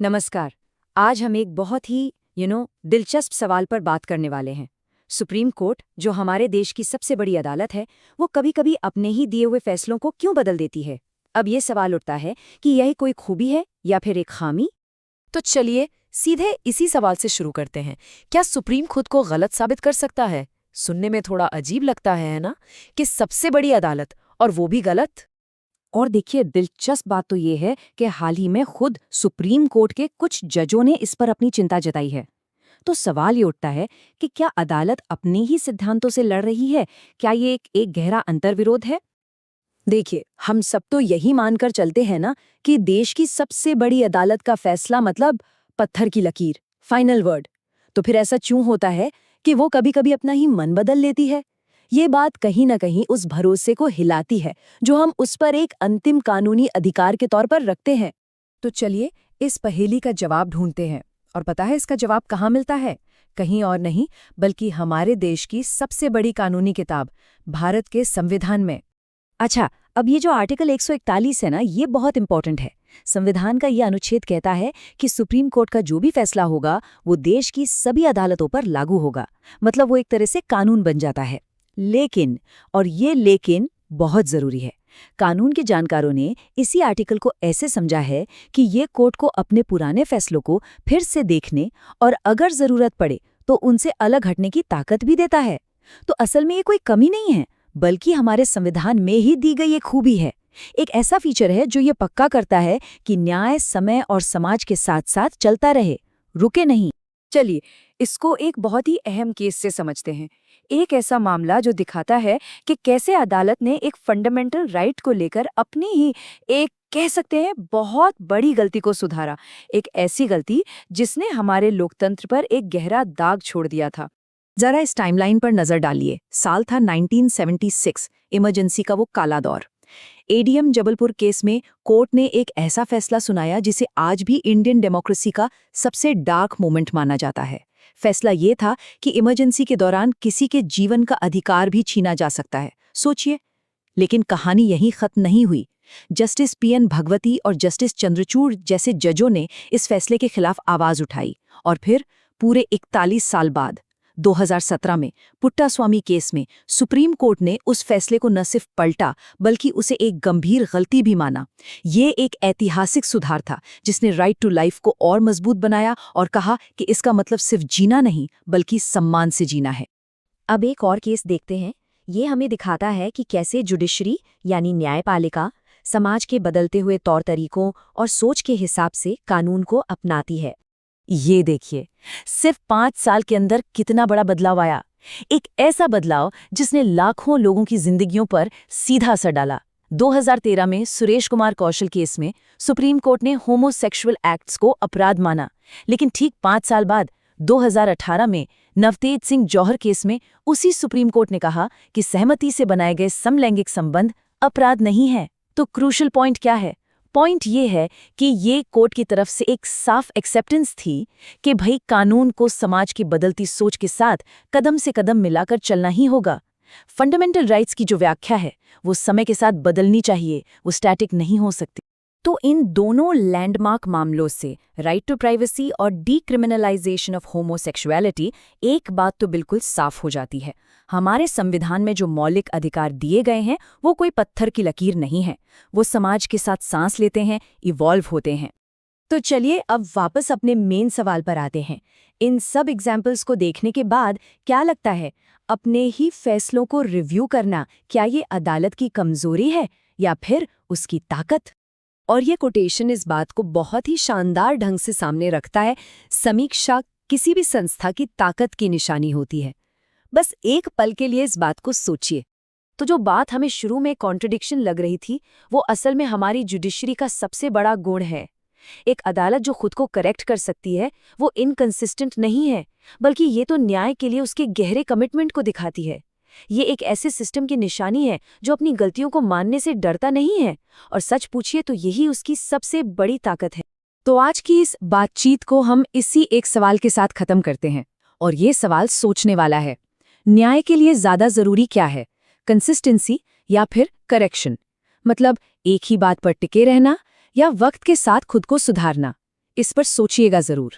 नमस्कार। आज हम एक बहुत ही दिलचस्प सवाल पर बात करने वाले हैं। सुप्रीम कोर्ट, जो हमारे देश की सबसे बड़ी अदालत है, वो कभी-कभी अपने ही दिए हुए फैसलों को क्यों बदल देती है? अब ये सवाल उठता है कि यह कोई खूबी है या फिर एक खामी? तो चलिए सीधे इसी सवाल से शुरू करते हैं। क्या सुप्रीम खुद को गलत साबित कर सकता है? सुनने में थोड़ा अजीब लगता है ना, कि सबसे बड़ी अदालत और वो भी गलत। और देखिए, दिलचस्प बात तो ये है कि हाल ही में खुद सुप्रीम कोर्ट के कुछ जजों ने इस पर अपनी चिंता जताई है। तो सवाल ये उठता है कि क्या अदालत अपने ही सिद्धांतों से लड़ रही है? क्या ये एक गहरा अंतर्विरोध है? देखिए, हम सब तो यही मानकर चलते हैं ना कि देश की सबसे बड़ी अदालत का फैसला मतलब पत्थर की लकीर, फाइनल वर्ड। तो फिर ऐसा क्यों होता है कि वो कभी-कभी अपना ही मन बदल लेती है? ये बात कहीं न कहीं उस भरोसे को हिलाती है जो हम उस पर एक अंतिम कानूनी अधिकार के तौर पर रखते हैं। तो चलिए इस पहेली का जवाब ढूंढते हैं। और पता है इसका जवाब कहाँ मिलता है? कहीं और नहीं, बल्कि हमारे देश की सबसे बड़ी कानूनी किताब, भारत के संविधान में। अच्छा, अब ये जो आर्टिकल 141 है ना, ये बहुत इंपॉर्टेंट है। संविधान का ये अनुच्छेद कहता है कि सुप्रीम कोर्ट का जो भी फैसला होगा वो देश की सभी अदालतों पर लागू होगा। मतलब वो एक तरह से कानून बन जाता है। लेकिन, और ये लेकिन बहुत जरूरी है, कानून के जानकारों ने इसी आर्टिकल को ऐसे समझा है कि ये कोर्ट को अपने पुराने फैसलों को फिर से देखने और अगर जरूरत पड़े तो उनसे अलग हटने की ताकत भी देता है। तो असल में ये कोई कमी नहीं है, बल्कि हमारे संविधान में ही दी गई एक खूबी है। एक ऐसा फीचर है जो ये पक्का करता है कि न्याय समय और समाज के साथ साथ चलता रहे, रुके नहीं। चलिए इसको एक बहुत ही अहम केस से समझते हैं। एक ऐसा मामला जो दिखाता है कि कैसे अदालत ने एक फंडामेंटल राइट को लेकर अपनी ही एक कह सकते हैं बहुत बड़ी गलती को सुधारा। एक ऐसी गलती जिसने हमारे लोकतंत्र पर एक गहरा दाग छोड़ दिया था। जरा इस टाइमलाइन पर नजर डालिए। साल था 1976, इमरजेंसी का वो काला दौर। एडीएम जबलपुर केस में कोर्ट ने एक ऐसा फैसला सुनाया जिसे आज भी इंडियन डेमोक्रेसी का सबसे डार्क मोमेंट माना जाता है। फैसला ये था कि इमरजेंसी के दौरान किसी के जीवन का अधिकार भी छीना जा सकता है। सोचिए, लेकिन कहानी यहीं खत्म नहीं हुई। जस्टिस पीएन भगवती और जस्टिस चंद्रचूड़ जैसे जजों ने इस फैसले के खिलाफ आवाज उठाई और फिर पूरे 41 साल बाद 2017 में पुट्टास्वामी केस में सुप्रीम कोर्ट ने उस फैसले को न सिर्फ पलटा बल्कि उसे एक गंभीर गलती भी माना। ये एक ऐतिहासिक सुधार था जिसने राइट टू लाइफ को और मजबूत बनाया और कहा कि इसका मतलब सिर्फ जीना नहीं बल्कि सम्मान से जीना है। अब एक और केस देखते हैं। ये हमें दिखाता है कि कैसे जुडिशरी यानी न्यायपालिका समाज के बदलते हुए तौर तरीकों और सोच के हिसाब से कानून को अपनाती है। ये देखिए, सिर्फ 5 साल के अंदर कितना बड़ा बदलाव आया। एक ऐसा बदलाव जिसने लाखों लोगों की जिंदगियों पर सीधा असर डाला। 2013 में सुरेश कुमार कौशल केस में सुप्रीम कोर्ट ने होमोसेक्सुअल एक्ट्स को अपराध माना, लेकिन ठीक 5 साल बाद 2018 में नवतेज सिंह जौहर केस में उसी सुप्रीम कोर्ट ने कहा कि सहमति से बनाए गए समलैंगिक संबंध अपराध नहीं है। तो क्रूशल पॉइंट क्या है? पॉइंट ये है कि ये कोर्ट की तरफ से एक साफ एक्सेप्टेंस थी कि भाई कानून को समाज की बदलती सोच के साथ कदम से कदम मिलाकर चलना ही होगा। फंडामेंटल राइट्स की जो व्याख्या है वो समय के साथ बदलनी चाहिए, वो स्टैटिक नहीं हो सकती। तो इन दोनों लैंडमार्क मामलों से, राइट टू प्राइवेसी और डीक्रिमिनलाइजेशन ऑफ होमोसेक्सुअलिटी, एक बात तो बिल्कुल साफ हो जाती है। हमारे संविधान में जो मौलिक अधिकार दिए गए हैं वो कोई पत्थर की लकीर नहीं है। वो समाज के साथ सांस लेते हैं, इवॉल्व होते हैं। तो चलिए अब वापस अपने मेन सवाल पर आते हैं। इन सब एग्जाम्पल्स को देखने के बाद क्या लगता है, अपने ही फैसलों को रिव्यू करना क्या ये अदालत की कमजोरी है या फिर उसकी ताकत? और ये कोटेशन इस बात को बहुत ही शानदार ढंग से सामने रखता है। समीक्षा किसी भी संस्था की ताकत की निशानी होती है। बस एक पल के लिए इस बात को सोचिए। तो जो बात हमें शुरू में कॉन्ट्रडिक्शन लग रही थी, वो असल में हमारी जुडिशरी का सबसे बड़ा गुण है। एक अदालत जो खुद को करेक्ट कर सकती है, वो इनकंसिस्टेंट नहीं है, बल्कि ये तो न्याय के लिए उसके गहरे कमिटमेंट को दिखाती है। ये एक ऐसे सिस्टम की निशानी है जो अपनी गलतियों को मानने से डरता नहीं है, और सच पूछिए तो यही उसकी सबसे बड़ी ताकत है। तो आज की इस बातचीत को हम इसी एक सवाल के साथ खत्म करते हैं, और ये सवाल सोचने वाला है। न्याय के लिए ज्यादा जरूरी क्या है, कंसिस्टेंसी या फिर करेक्शन? मतलब एक ही बात पर टिके रहना या वक्त के साथ खुद को सुधारना? इस पर सोचिएगा जरूर।